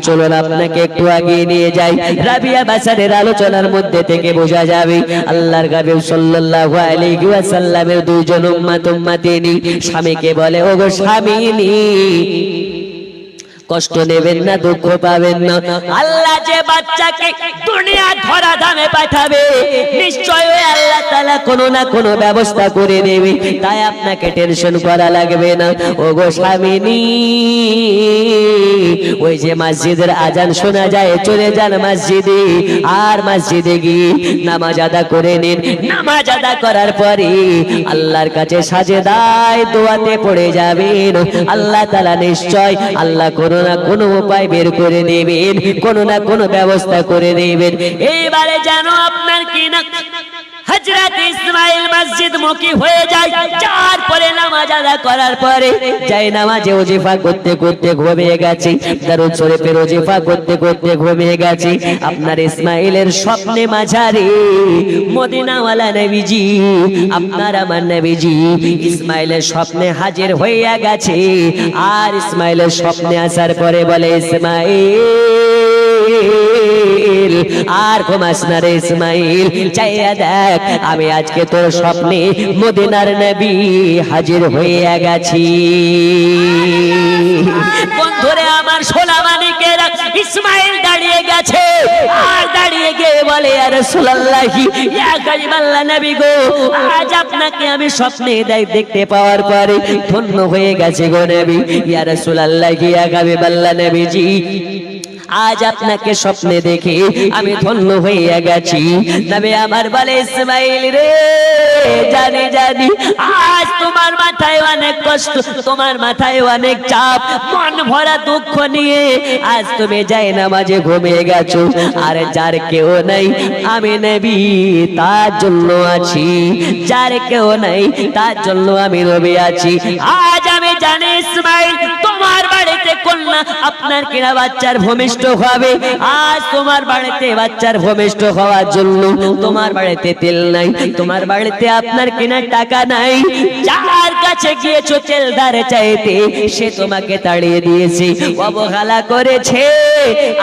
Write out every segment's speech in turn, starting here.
চলুন আপনাকে একটু আগিয়ে নিয়ে যাই। রাবিয়া বাসারের আলোচনার মধ্যে থেকে বোঝা যাবে আল্লাহর হাবিব সাল্লাল্লাহু আলাইহি ওয়াসাল্লামের দুইজন উম্মতিনী স্বামীকে বলে, ওগো স্বামীনি, কষ্ট নেবেন না, দুঃখ পাবেন না। আল্লাহ যে বাচ্চাকে দুনিয়া ধরা ধামে পাঠাবে, নিশ্চয় ওই আল্লাহ তাআলা কোনো না কোনো ব্যবস্থা করে দেবে, তাই আপনাকে টেনশন করা লাগবে না। ওগো স্বামীনি, ওই যে মসজিদের আজান শোনা যায়, চলে যান মসজিদে, আর মসজিদে গিয়ে নামাজ আদা করে নিন। নামাজ আদা করার পরে আল্লাহর কাছে সাজেদায় দোয়াতে পড়ে যাবেন। আল্লাহ তাআলা নিশ্চয় আল্লাহ কোনো না কোনো উপায় বের করে দেবেন, কোনো না কোনো ব্যবস্থা করে দেবেন। এইবারে যেন আপনার কি না হযরত ইসমাঈল মসজিদ মুখী হয়ে যায়। তারপরে নামাজ আদা করার পরে যাই নামাজে ওজিফা করতে করতে ঘুমিয়ে গেছে, দরুদ শরীফের ওজিফা করতে করতে ঘুমিয়ে গেছে। আপনার ইসমাঈলের স্বপ্নে মাঝারে মদিনাওয়ালা নবীজি, আপনার আমার নবীজি ইসমাঈলের স্বপ্নে হাজির হইয়া গেছে। আর ইসমাঈলের স্বপ্নে আসার পরে বলে, ইসমাঈল আর ঘুমাস না রে ইসমাঈল, চাইয়া দেখ আমি আজকে তোর স্বপ্নে মদিনার নবী হাজির হইয়া গেছি। বন্ধুরে আমার সোনা মানিকেরা, ইসমাঈল দাঁড়িয়ে গেছে, আর দাঁড়িয়ে গিয়ে বলে, ইয়া রাসূলুল্লাহি, ইয়া কারিমাল্লাহ নবী গো, আজ আপনাকে আমি স্বপ্নে দেখতে পাওয়ার পরে ধন্য হয়ে গেছে গো নবী। ইয়া রাসূলুল্লাহি, ইয়া কারিমাল্লাহ নবীজি, আজ আপনাকে স্বপ্নে দেখে আমি ধন্য হয়ে গেছি। তবে আমার বলে, ইসমাঈল রে, জানি জানি আজ তোমার মাথায় অনেক কষ্ট, তোমার মাথায় অনেক চাপ, মন ভরা দুঃখ নিয়ে আজ তুমি যাই নামাজে ঘুমিয়ে গেছো। আর যার কেউ নাই আমি নবী তার জন্য আছি, যার কেউ নাই তার জন্য আমি নবী আছি। আজ আমি জানি ইসমাঈল, তোমার বাড়িতে কন্যা আপনার কিনা বাচ্চার ভূমিষ্ঠ হবে। আজ তোমার বাড়িতে বাচ্চার ভূমিষ্ঠ হওয়ার জন্য তোমার বাড়িতে তেল নাই, তোমার বাড়িতে আপনার কিনা টাকা নাই, যার কাছে গিয়েছো তেল ধারে চাইতে সে তোমাকে তাড়িয়ে দিয়েছে, অবহেলা করেছে।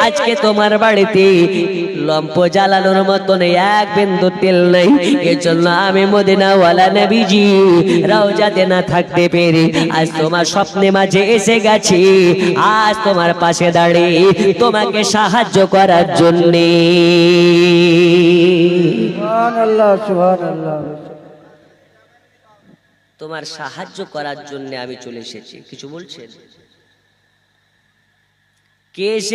আজকে তোমার বাড়িতে লম্প জ্বালানোর মতন এক বিন্দু তেল নাই। এজন্য আমি মদিনাওয়ালা নবীজি রওজাতে না থাকতে পেরে আজ তোমার স্বপ্নে মাঝে এসে গেছি, আজ তোমার পাশে দাঁড়িয়ে তোমাকে সাহায্য করার জন্য। সুবহানাল্লাহ, সুবহানাল্লাহ। তোমার সাহায্য করার জন্য আমি চলে এসেছি। কিছু বলছেন? কে